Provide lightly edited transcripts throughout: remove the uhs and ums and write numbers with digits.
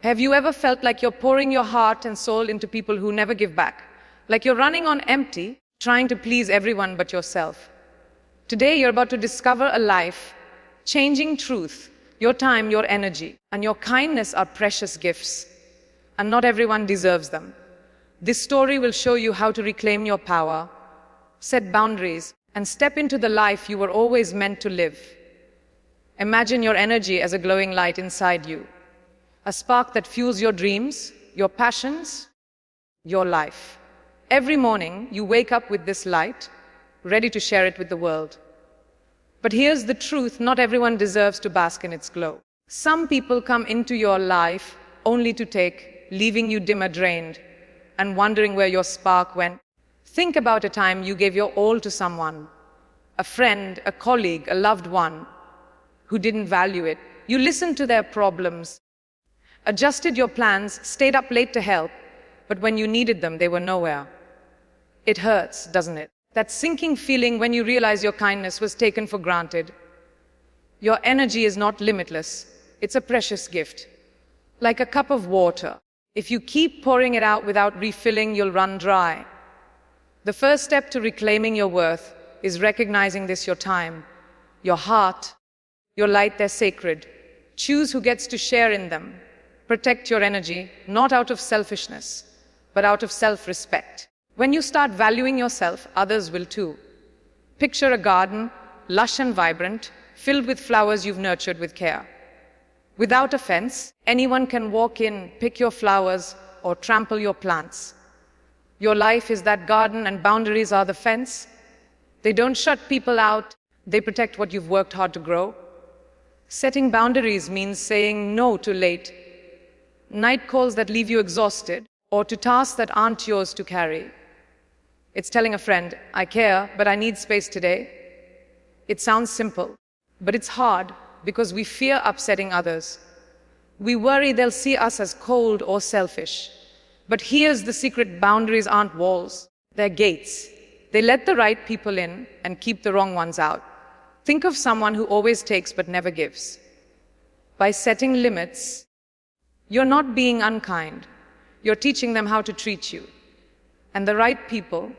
Have you ever felt like you're pouring your heart and soul into people who never give back? Like you're running on empty, trying to please everyone but yourself? Today, you're about to discover a life changing truth. Your time, your energy, and your kindness are precious gifts, and not everyone deserves them. This story will show you how to reclaim your power, set boundaries, and step into the life you were always meant to live. Imagine your energy as a glowing light inside you, a spark that fuels your dreams, your passions, your life. Every morning, you wake up with this light, ready to share it with the world. But here's the truth: not everyone deserves to bask in its glow. Some people come into your life only to take, leaving you dimmer, drained, and wondering where your spark went. Think about a time you gave your all to someone, a friend, a colleague, a loved one, who didn't value it. You listened to their problems, adjusted your plans, stayed up late to help, but when you needed them, they were nowhere. It hurts, doesn't it? That sinking feeling when you realize your kindness was taken for granted. Your energy is not limitless. It's a precious gift. Like a cup of water. If you keep pouring it out without refilling, you'll run dry. The first step to reclaiming your worth is recognizing this: your time, your heart, your light, they're sacred. Choose who gets to share in them. Protect your energy, not out of selfishness, but out of self-respect. When you start valuing yourself, others will too. Picture a garden, lush and vibrant, filled with flowers you've nurtured with care. Without a fence, anyone can walk in, pick your flowers, or trample your plants. Your life is that garden, and boundaries are the fence. They don't shut people out, they protect what you've worked hard to grow. Setting boundaries means saying no to late night calls that leave you exhausted, or to tasks that aren't yours to carry. It's telling a friend, I care, but I need space today. It sounds simple, but it's hard because we fear upsetting others. We worry they'll see us as cold or selfish. But here's the secret: boundaries aren't walls, they're gates. They let the right people in and keep the wrong ones out. Think of someone who always takes but never gives. By setting limits, you're not being unkind. You're teaching them how to treat you. And the right people,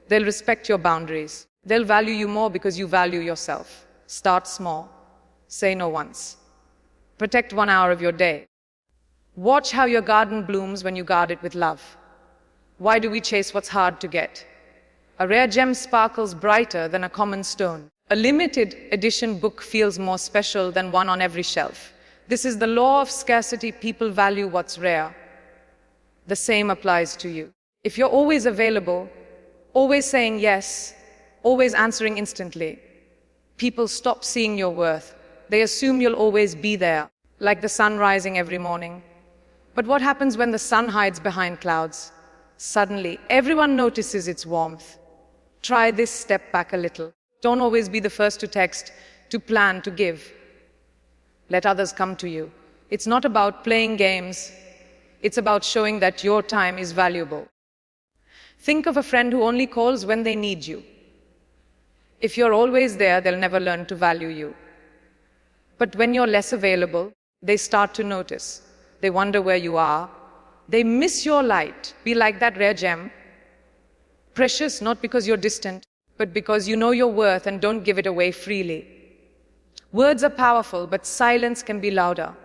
they'll respect your boundaries. They'll value you more because you value yourself. Start small. Say no once. Protect 1 hour of your day. Watch how your garden blooms when you guard it with love. Why do we chase what's hard to get? A rare gem sparkles brighter than a common stone. A limited edition book feels more special than one on every shelf. This is the law of scarcity. People value what's rare. The same applies to you. If you're always available, always saying yes, always answering instantly, people stop seeing your worth. They assume you'll always be there, like the sun rising every morning. But what happens when the sun hides behind clouds? Suddenly, everyone notices its warmth. Try this: step back a little. Don't always be the first to text, to plan, to give. Let others come to you. It's not about playing games. It's about showing that your time is valuable. Think of a friend who only calls when they need you. If you're always there, they'll never learn to value you. But when you're less available, they start to notice. They wonder where you are. They miss your light. Be like that rare gem. Precious not because you're distant, but because you know your worth and don't give it away freely. Words are powerful, but silence can be louder.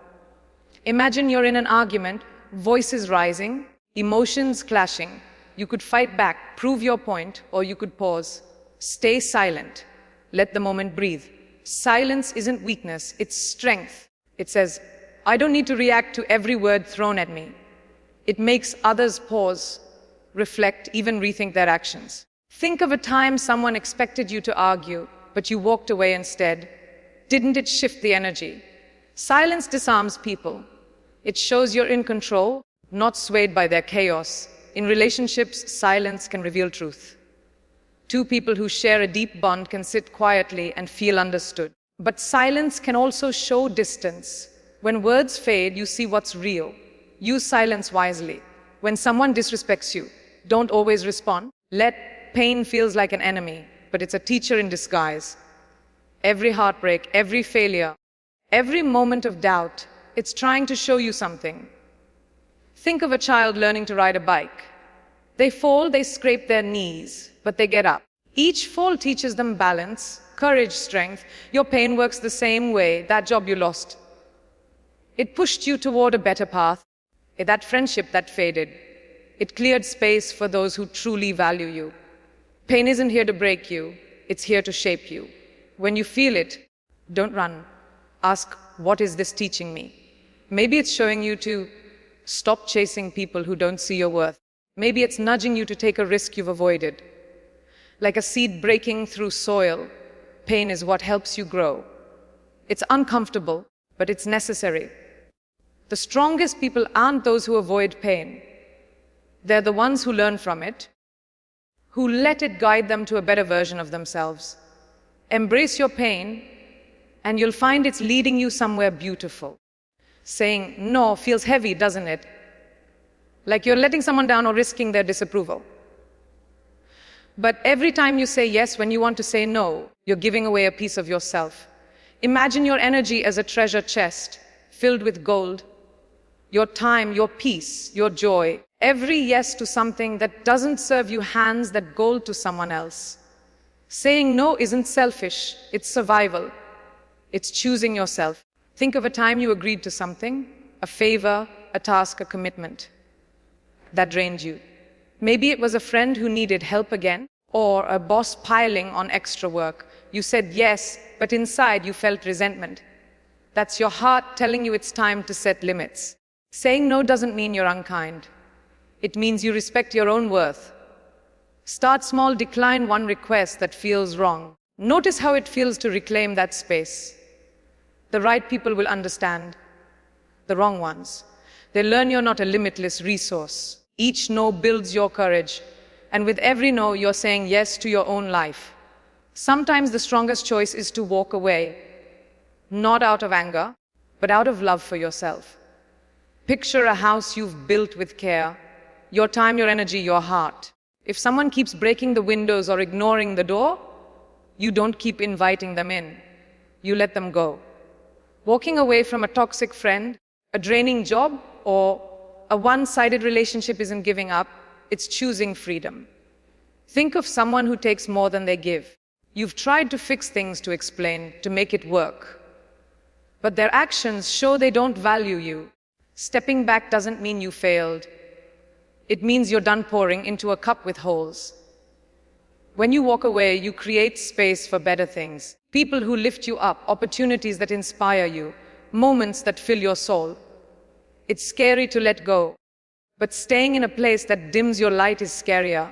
Imagine you're in an argument, voices rising, emotions clashing. You could fight back, prove your point, or you could pause. Stay silent. Let the moment breathe. Silence isn't weakness, it's strength. It says, I don't need to react to every word thrown at me. It makes others pause, reflect, even rethink their actions. Think of a time someone expected you to argue, but you walked away instead. Didn't it shift the energy? Silence disarms people. It shows you're in control, not swayed by their chaos. In relationships, silence can reveal truth. Two people who share a deep bond can sit quietly and feel understood. But silence can also show distance. When words fade, you see what's real. Use silence wisely. When someone disrespects you, don't always respond. Let pain feels like an enemy, but it's a teacher in disguise. Every heartbreak, every failure, every moment of doubt, it's trying to show you something. Think of a child learning to ride a bike. They fall, they scrape their knees, but they get up. Each fall teaches them balance, courage, strength. Your pain works the same way. That job you lost, it pushed you toward a better path. That friendship that faded, it cleared space for those who truly value you. Pain isn't here to break you, it's here to shape you. When you feel it, don't run. Ask, what is this teaching me? Maybe it's showing you to stop chasing people who don't see your worth. Maybe it's nudging you to take a risk you've avoided. Like a seed breaking through soil, pain is what helps you grow. It's uncomfortable, but it's necessary. The strongest people aren't those who avoid pain. They're the ones who learn from it, who let it guide them to a better version of themselves. Embrace your pain, and you'll find it's leading you somewhere beautiful. Saying no feels heavy, doesn't it? Like you're letting someone down or risking their disapproval. But every time you say yes when you want to say no, you're giving away a piece of yourself. Imagine your energy as a treasure chest filled with gold. Your time, your peace, your joy. Every yes to something that doesn't serve you hands that gold to someone else. Saying no isn't selfish, it's survival. It's choosing yourself. Think of a time you agreed to something, a favor, a task, a commitment that drained you. Maybe it was a friend who needed help again, or a boss piling on extra work. You said yes, but inside you felt resentment. That's your heart telling you it's time to set limits. Saying no doesn't mean you're unkind. It means you respect your own worth. Start small, decline one request that feels wrong. Notice how it feels to reclaim that space. The right people will understand. The wrong ones, they learn you're not a limitless resource. Each no builds your courage, and with every no, you're saying yes to your own life. Sometimes the strongest choice is to walk away, not out of anger, but out of love for yourself. Picture a house you've built with care, your time, your energy, your heart. If someone keeps breaking the windows or ignoring the door, you don't keep inviting them in. You let them go. Walking away from a toxic friend, a draining job, or a one-sided relationship isn't giving up, it's choosing freedom. Think of someone who takes more than they give. You've tried to fix things, to explain, to make it work. But their actions show they don't value you. Stepping back doesn't mean you failed. It means you're done pouring into a cup with holes. When you walk away, you create space for better things. People who lift you up, opportunities that inspire you, moments that fill your soul. It's scary to let go, but staying in a place that dims your light is scarier.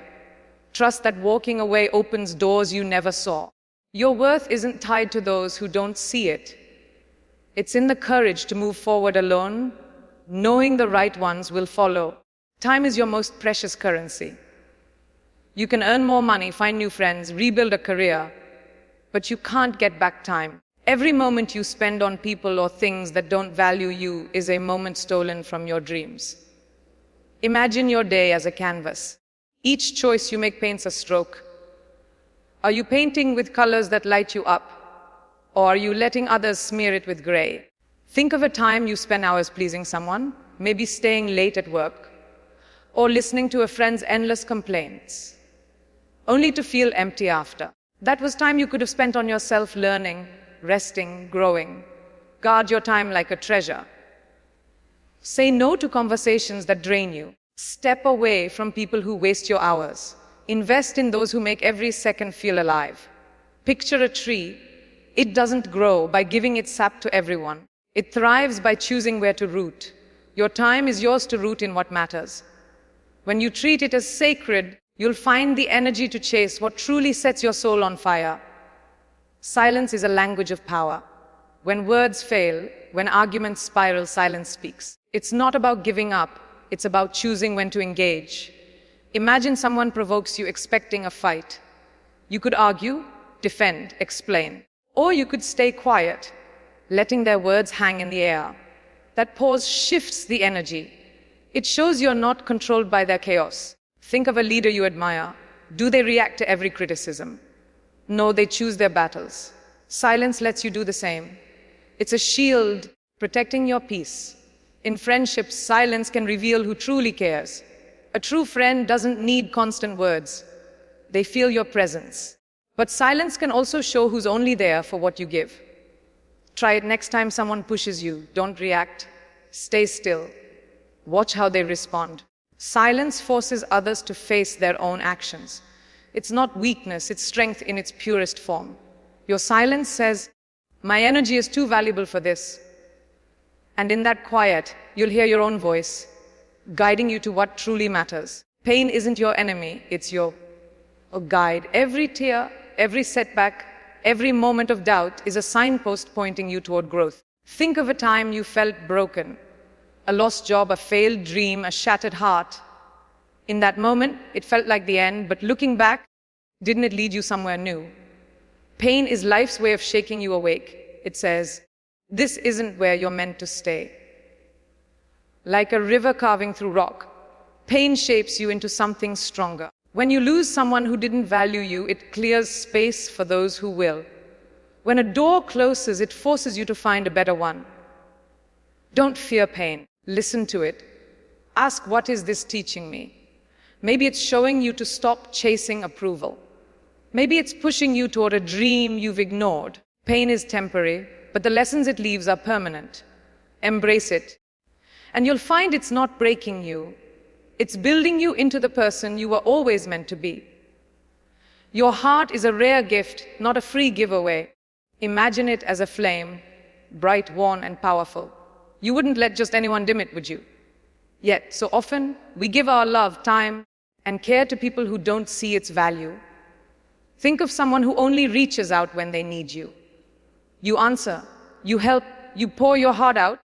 Trust that walking away opens doors you never saw. Your worth isn't tied to those who don't see it. It's in the courage to move forward alone, knowing the right ones will follow. Time is your most precious currency. You can earn more money, find new friends, rebuild a career, but you can't get back time. Every moment you spend on people or things that don't value you is a moment stolen from your dreams. Imagine your day as a canvas. Each choice you make paints a stroke. Are you painting with colors that light you up? Or are you letting others smear it with gray? Think of a time you spent hours pleasing someone, maybe staying late at work, or listening to a friend's endless complaints, only to feel empty after. That was time you could have spent on yourself, learning, resting, growing. Guard your time like a treasure. Say no to conversations that drain you. Step away from people who waste your hours. Invest in those who make every second feel alive. Picture a tree. It doesn't grow by giving its sap to everyone. It thrives by choosing where to root. Your time is yours to root in what matters. When you treat it as sacred, you'll find the energy to chase what truly sets your soul on fire. Silence is a language of power. When words fail, when arguments spiral, silence speaks. It's not about giving up. It's about choosing when to engage. Imagine someone provokes you expecting a fight. You could argue, defend, explain. Or you could stay quiet, letting their words hang in the air. That pause shifts the energy. It shows you're not controlled by their chaos. Think of a leader you admire. Do they react to every criticism? No, they choose their battles. Silence lets you do the same. It's a shield protecting your peace. In friendships, silence can reveal who truly cares. A true friend doesn't need constant words. They feel your presence. But silence can also show who's only there for what you give. Try it next time someone pushes you. Don't react. Stay still. Watch how they respond. Silence forces others to face their own actions. It's not weakness, it's strength in its purest form. Your silence says, "My energy is too valuable for this." And in that quiet, you'll hear your own voice, guiding you to what truly matters. Pain isn't your enemy, it's your guide. Every tear, every setback, every moment of doubt is a signpost pointing you toward growth. Think of a time you felt broken, a lost job, a failed dream, a shattered heart. In that moment, it felt like the end, but looking back, didn't it lead you somewhere new? Pain is life's way of shaking you awake. It says, this isn't where you're meant to stay. Like a river carving through rock, pain shapes you into something stronger. When you lose someone who didn't value you, it clears space for those who will. When a door closes, it forces you to find a better one. Don't fear pain. Listen to it. Ask, what is this teaching me? Maybe it's showing you to stop chasing approval. Maybe it's pushing you toward a dream you've ignored. Pain is temporary, but the lessons it leaves are permanent. Embrace it. And you'll find it's not breaking you. It's building you into the person you were always meant to be. Your heart is a rare gift, not a free giveaway. Imagine it as a flame, bright, warm, and powerful. You wouldn't let just anyone dim it, would you? Yet, so often, we give our love, time, and care to people who don't see its value. Think of someone who only reaches out when they need you. You answer, you help, you pour your heart out,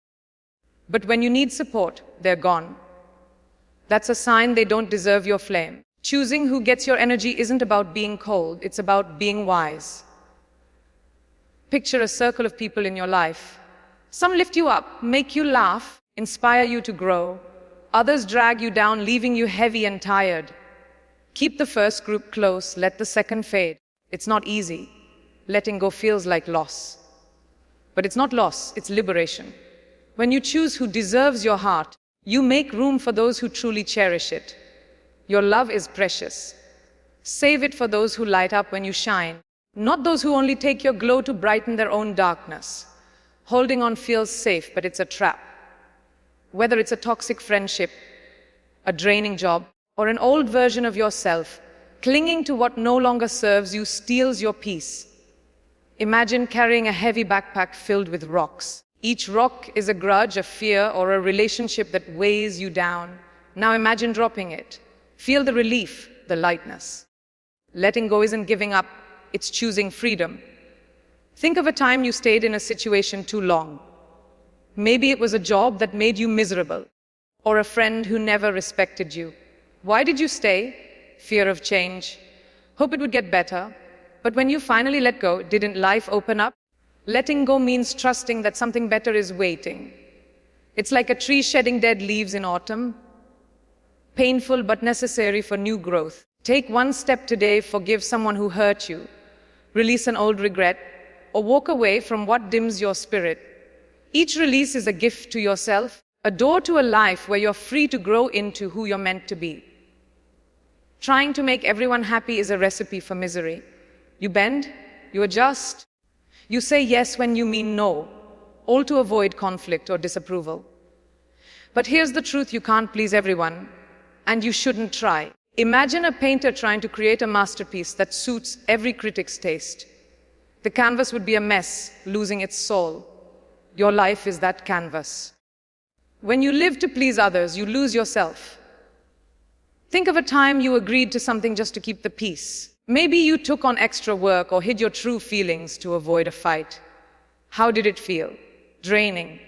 but when you need support, they're gone. That's a sign they don't deserve your flame. Choosing who gets your energy isn't about being cold, it's about being wise. Picture a circle of people in your life. Some lift you up, make you laugh, inspire you to grow. Others drag you down, leaving you heavy and tired. Keep the first group close, let the second fade. It's not easy. Letting go feels like loss. But it's not loss, it's liberation. When you choose who deserves your heart, you make room for those who truly cherish it. Your love is precious. Save it for those who light up when you shine, not those who only take your glow to brighten their own darkness. Holding on feels safe, but it's a trap. Whether it's a toxic friendship, a draining job, or an old version of yourself, clinging to what no longer serves you steals your peace. Imagine carrying a heavy backpack filled with rocks. Each rock is a grudge, a fear, or a relationship that weighs you down. Now imagine dropping it. Feel the relief, the lightness. Letting go isn't giving up, it's choosing freedom. Think of a time you stayed in a situation too long. Maybe it was a job that made you miserable, or a friend who never respected you. Why did you stay? Fear of change. Hope it would get better. But when you finally let go, didn't life open up? Letting go means trusting that something better is waiting. It's like a tree shedding dead leaves in autumn. Painful but necessary for new growth. Take one step today, forgive someone who hurt you. Release an old regret, or walk away from what dims your spirit. Each release is a gift to yourself, a door to a life where you're free to grow into who you're meant to be. Trying to make everyone happy is a recipe for misery. You bend, you adjust, you say yes when you mean no, all to avoid conflict or disapproval. But here's the truth, you can't please everyone, and you shouldn't try. Imagine a painter trying to create a masterpiece that suits every critic's taste. The canvas would be a mess, losing its soul. Your life is that canvas. When you live to please others, you lose yourself. Think of a time you agreed to something just to keep the peace. Maybe you took on extra work or hid your true feelings to avoid a fight. How did it feel? Draining,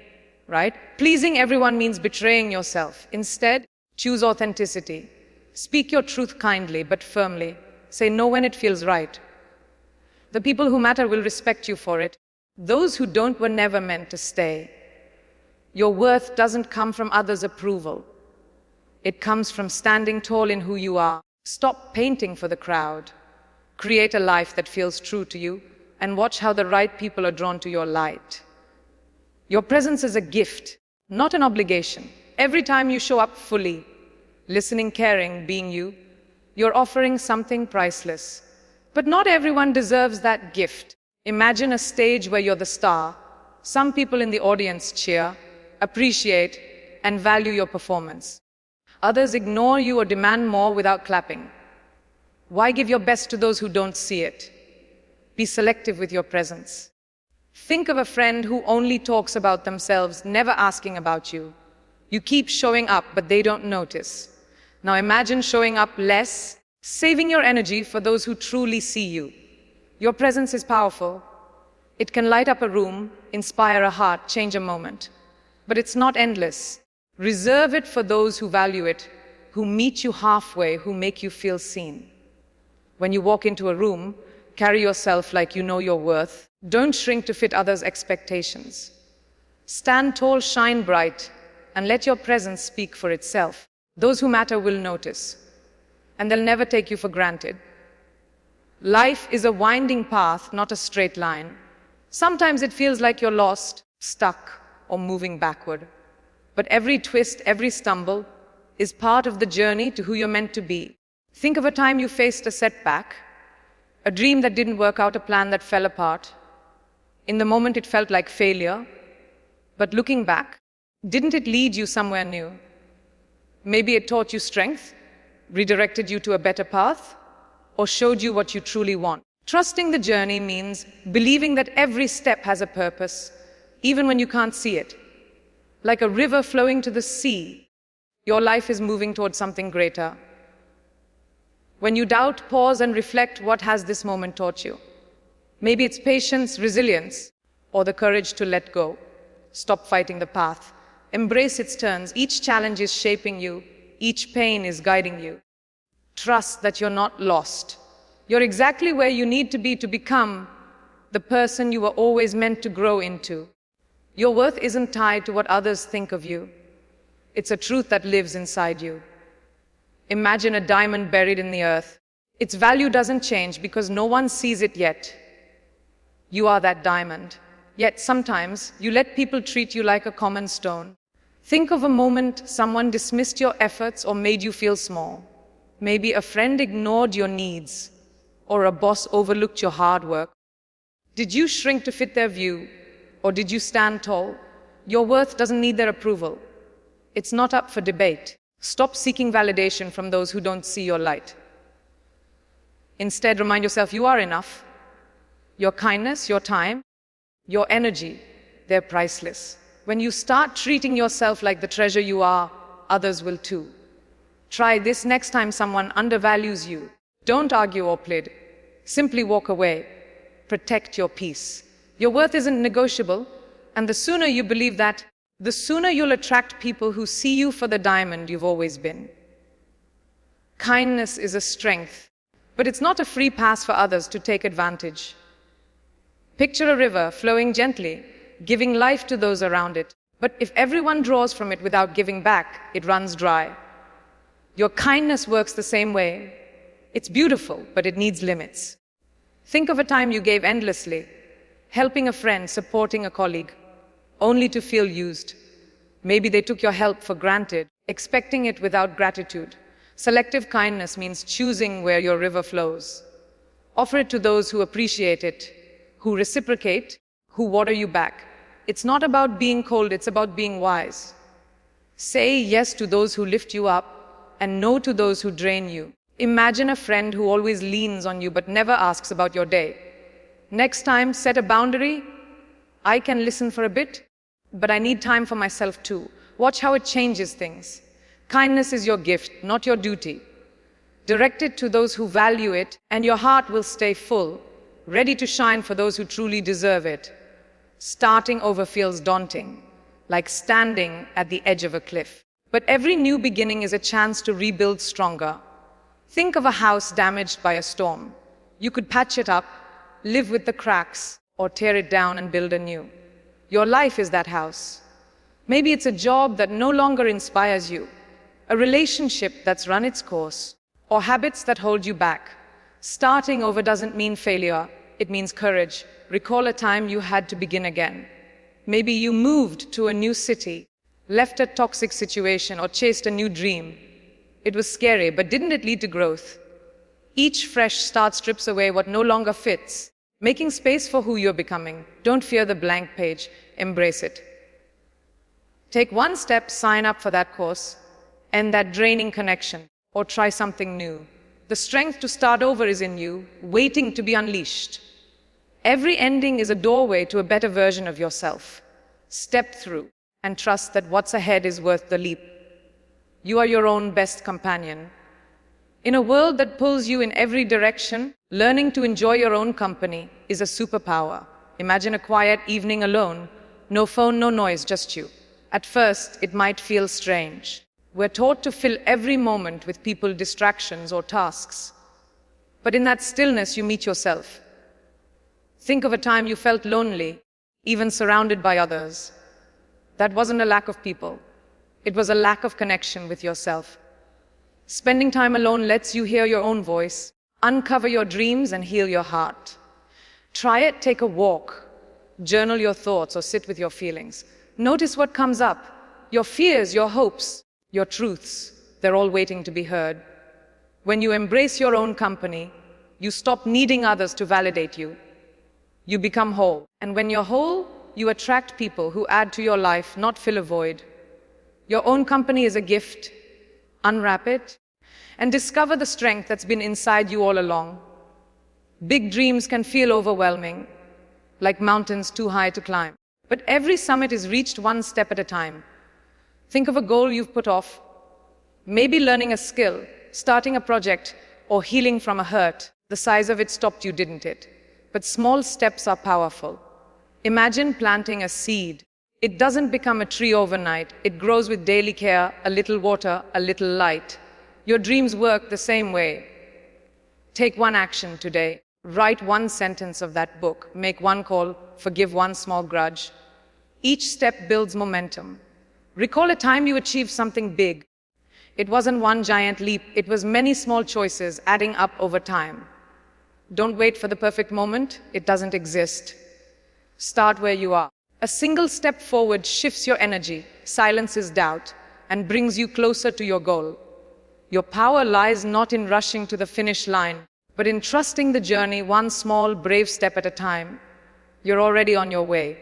right? Pleasing everyone means betraying yourself. Instead, choose authenticity. Speak your truth kindly but firmly. Say no when it feels right. The people who matter will respect you for it. Those who don't were never meant to stay. Your worth doesn't come from others' approval. It comes from standing tall in who you are. Stop painting for the crowd. Create a life that feels true to you, and watch how the right people are drawn to your light. Your presence is a gift, not an obligation. Every time you show up fully, listening, caring, being you, you're offering something priceless. But not everyone deserves that gift. Imagine a stage where you're the star. Some people in the audience cheer, appreciate, and value your performance. Others ignore you or demand more without clapping. Why give your best to those who don't see it? Be selective with your presence. Think of a friend who only talks about themselves, never asking about you. You keep showing up, but they don't notice. Now imagine showing up less, saving your energy for those who truly see you. Your presence is powerful. It can light up a room, inspire a heart, change a moment. But it's not endless. Reserve it for those who value it, who meet you halfway, who make you feel seen. When you walk into a room, carry yourself like you know your worth. Don't shrink to fit others' expectations. Stand tall, shine bright, and let your presence speak for itself. Those who matter will notice, and they'll never take you for granted. Life is a winding path, not a straight line. Sometimes it feels like you're lost, stuck, or moving backward. But every twist, every stumble is part of the journey to who you're meant to be. Think of a time you faced a setback, a dream that didn't work out, a plan that fell apart. In the moment, it felt like failure. But looking back, didn't it lead you somewhere new? Maybe it taught you strength, redirected you to a better path, or showed you what you truly want. Trusting the journey means believing that every step has a purpose, even when you can't see it. Like a river flowing to the sea, your life is moving towards something greater. When you doubt, pause and reflect, what has this moment taught you? Maybe it's patience, resilience, or the courage to let go. Stop fighting the path. Embrace its turns. Each challenge is shaping you. Each pain is guiding you. Trust that you're not lost. You're exactly where you need to be to become the person you were always meant to grow into. Your worth isn't tied to what others think of you. It's a truth that lives inside you. Imagine a diamond buried in the earth. Its value doesn't change because no one sees it yet. You are that diamond. Yet sometimes you let people treat you like a common stone. Think of a moment someone dismissed your efforts or made you feel small. Maybe a friend ignored your needs, or a boss overlooked your hard work. Did you shrink to fit their view, or did you stand tall? Your worth doesn't need their approval. It's not up for debate. Stop seeking validation from those who don't see your light. Instead, remind yourself you are enough. Your kindness, your time, your energy, they're priceless. When you start treating yourself like the treasure you are, others will too. Try this next time someone undervalues you. Don't argue or plead. Simply walk away. Protect your peace. Your worth isn't negotiable, and the sooner you believe that, the sooner you'll attract people who see you for the diamond you've always been. Kindness is a strength, but it's not a free pass for others to take advantage. Picture a river flowing gently, giving life to those around it. But if everyone draws from it without giving back, it runs dry. Your kindness works the same way. It's beautiful, but it needs limits. Think of a time you gave endlessly, helping a friend, supporting a colleague, only to feel used. Maybe they took your help for granted, expecting it without gratitude. Selective kindness means choosing where your river flows. Offer it to those who appreciate it, who reciprocate, who water you back. It's not about being cold, it's about being wise. Say yes to those who lift you up and no to those who drain you. Imagine a friend who always leans on you but never asks about your day. Next time, set a boundary. I can listen for a bit, but I need time for myself too. Watch how it changes things. Kindness is your gift, not your duty. Direct it to those who value it, and your heart will stay full, ready to shine for those who truly deserve it. Starting over feels daunting, like standing at the edge of a cliff. But every new beginning is a chance to rebuild stronger. Think of a house damaged by a storm. You could patch it up, live with the cracks, or tear it down and build anew. Your life is that house. Maybe it's a job that no longer inspires you, a relationship that's run its course, or habits that hold you back. Starting over doesn't mean failure, it means courage. Recall a time you had to begin again. Maybe you moved to a new city, left a toxic situation, or chased a new dream. It was scary, but didn't it lead to growth? Each fresh start strips away what no longer fits, making space for who you're becoming. Don't fear the blank page, embrace it. Take one step, sign up for that course, end that draining connection, or try something new. The strength to start over is in you, waiting to be unleashed. Every ending is a doorway to a better version of yourself. Step through and trust that what's ahead is worth the leap. You are your own best companion. In a world that pulls you in every direction, learning to enjoy your own company is a superpower. Imagine a quiet evening alone, no phone, no noise, just you. At first, it might feel strange. We're taught to fill every moment with people, distractions, or tasks. But in that stillness, you meet yourself. Think of a time you felt lonely, even surrounded by others. That wasn't a lack of people. It was a lack of connection with yourself. Spending time alone lets you hear your own voice, uncover your dreams, and heal your heart. Try it, take a walk, journal your thoughts, or sit with your feelings. Notice what comes up. Your fears, your hopes, your truths, they're all waiting to be heard. When you embrace your own company, you stop needing others to validate you. You become whole. And when you're whole, you attract people who add to your life, not fill a void. Your own company is a gift. Unwrap it and discover the strength that's been inside you all along. Big dreams can feel overwhelming, like mountains too high to climb. But every summit is reached one step at a time. Think of a goal you've put off. Maybe learning a skill, starting a project, or healing from a hurt. The size of it stopped you, didn't it? But small steps are powerful. Imagine planting a seed. It doesn't become a tree overnight. It grows with daily care, a little water, a little light. Your dreams work the same way. Take one action today. Write one sentence of that book. Make one call. Forgive one small grudge. Each step builds momentum. Recall a time you achieved something big. It wasn't one giant leap. It was many small choices adding up over time. Don't wait for the perfect moment. It doesn't exist. Start where you are. A single step forward shifts your energy, silences doubt, and brings you closer to your goal. Your power lies not in rushing to the finish line, but in trusting the journey one small, brave step at a time. You're already on your way.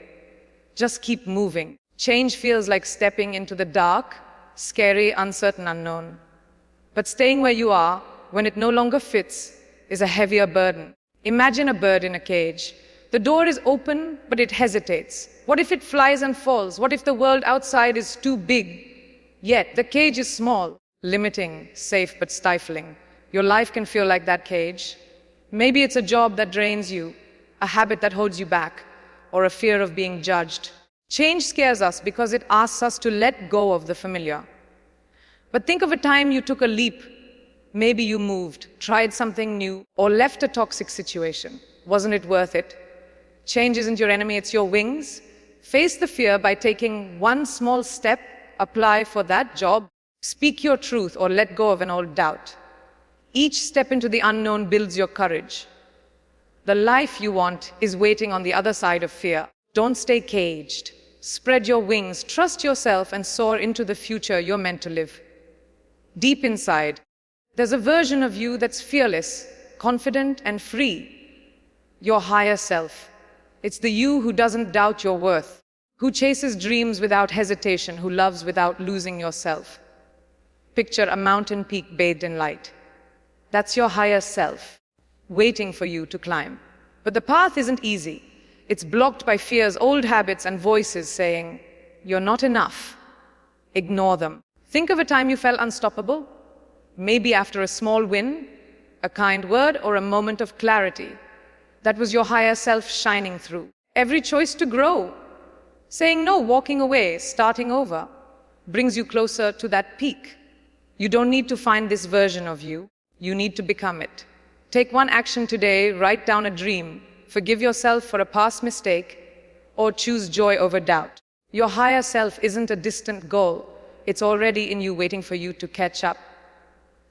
Just keep moving. Change feels like stepping into the dark, scary, uncertain unknown. But staying where you are, when it no longer fits, is a heavier burden. Imagine a bird in a cage. The door is open, but it hesitates. What if it flies and falls? What if the world outside is too big? Yet, the cage is small, limiting, safe, but stifling. Your life can feel like that cage. Maybe it's a job that drains you, a habit that holds you back, or a fear of being judged. Change scares us because it asks us to let go of the familiar. But think of a time you took a leap. Maybe you moved, tried something new, or left a toxic situation. Wasn't it worth it? Change isn't your enemy, it's your wings. Face the fear by taking one small step. Apply for that job. Speak your truth or let go of an old doubt. Each step into the unknown builds your courage. The life you want is waiting on the other side of fear. Don't stay caged. Spread your wings, trust yourself, and soar into the future you're meant to live. Deep inside, there's a version of you that's fearless, confident, and free. Your higher self. It's the you who doesn't doubt your worth, who chases dreams without hesitation, who loves without losing yourself. Picture a mountain peak bathed in light. That's your higher self, waiting for you to climb. But the path isn't easy. It's blocked by fears, old habits, and voices saying, "You're not enough." Ignore them. Think of a time you felt unstoppable. Maybe after a small win, a kind word, or a moment of clarity. That was your higher self shining through. Every choice to grow, saying no, walking away, starting over, brings you closer to that peak. You don't need to find this version of you. You need to become it. Take one action today, write down a dream, forgive yourself for a past mistake, or choose joy over doubt. Your higher self isn't a distant goal. It's already in you, waiting for you to catch up.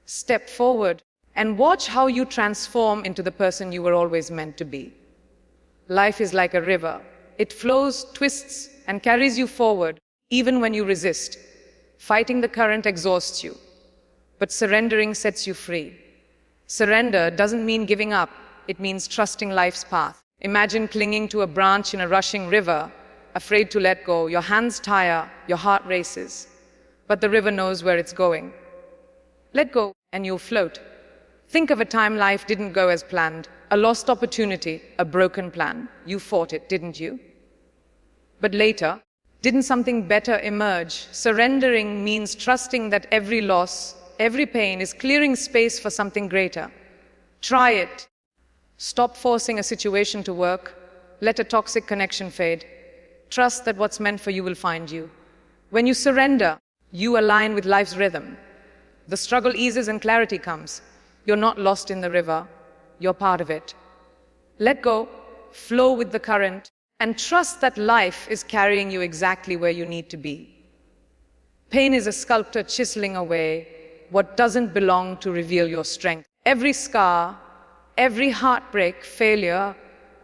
Step forward and watch how you transform into the person you were always meant to be. Life is like a river. It flows, twists, and carries you forward. even when you resist. Fighting the current exhausts you, but surrendering sets you free. Surrender doesn't mean giving up, it means trusting life's path. Imagine clinging to a branch in a rushing river, afraid to let go. Your hands tire, your heart races, but the river knows where it's going. Let go, and you'll float. Think of a time life didn't go as planned, a lost opportunity, a broken plan. You fought it, didn't you? But later, didn't something better emerge? Surrendering means trusting that every loss, every pain is clearing space for something greater. Try it. Stop forcing a situation to work. Let a toxic connection fade. Trust that what's meant for you will find you. When you surrender, you align with life's rhythm. The struggle eases and clarity comes. You're not lost in the river. You're part of it. Let go, flow with the current, and trust that life is carrying you exactly where you need to be. Pain is a sculptor chiseling away what doesn't belong to reveal your strength. Every scar, every heartbreak, failure,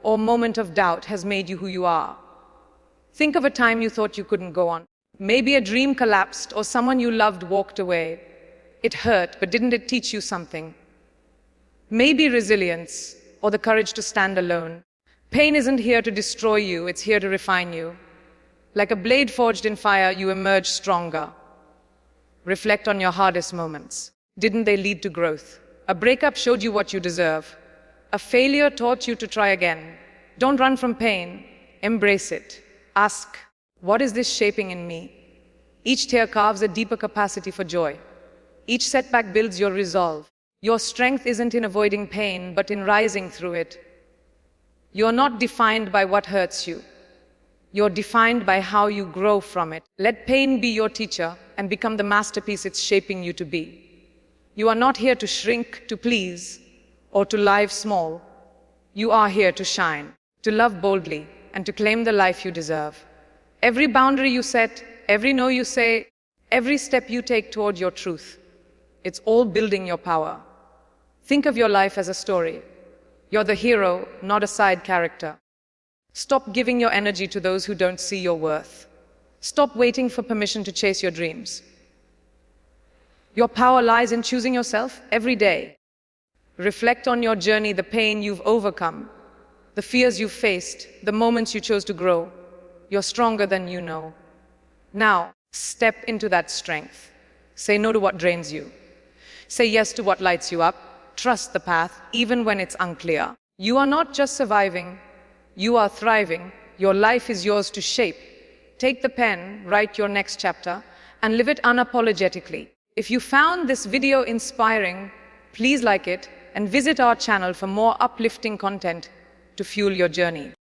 or moment of doubt has made you who you are. Think of a time you thought you couldn't go on. Maybe a dream collapsed or someone you loved walked away. It hurt, but didn't it teach you something? Maybe resilience or the courage to stand alone. Pain isn't here to destroy you, it's here to refine you. Like a blade forged in fire, you emerge stronger. Reflect on your hardest moments. Didn't they lead to growth? A breakup showed you what you deserve. A failure taught you to try again. Don't run from pain, embrace it. Ask, what is this shaping in me? Each tear carves a deeper capacity for joy. Each setback builds your resolve. Your strength isn't in avoiding pain, but in rising through it. You're not defined by what hurts you. You're defined by how you grow from it. Let pain be your teacher and become the masterpiece it's shaping you to be. You are not here to shrink, to please, or to live small. You are here to shine, to love boldly, and to claim the life you deserve. Every boundary you set, every no you say, every step you take toward your truth, it's all building your power. Think of your life as a story. You're the hero, not a side character. Stop giving your energy to those who don't see your worth. Stop waiting for permission to chase your dreams. Your power lies in choosing yourself every day. Reflect on your journey, the pain you've overcome, the fears you've faced, the moments you chose to grow. You're stronger than you know. Now, step into that strength. Say no to what drains you. Say yes to what lights you up. Trust the path, even when it's unclear. You are not just surviving, you are thriving. Your life is yours to shape. Take the pen, write your next chapter, and live it unapologetically. If you found this video inspiring, please like it and visit our channel for more uplifting content to fuel your journey.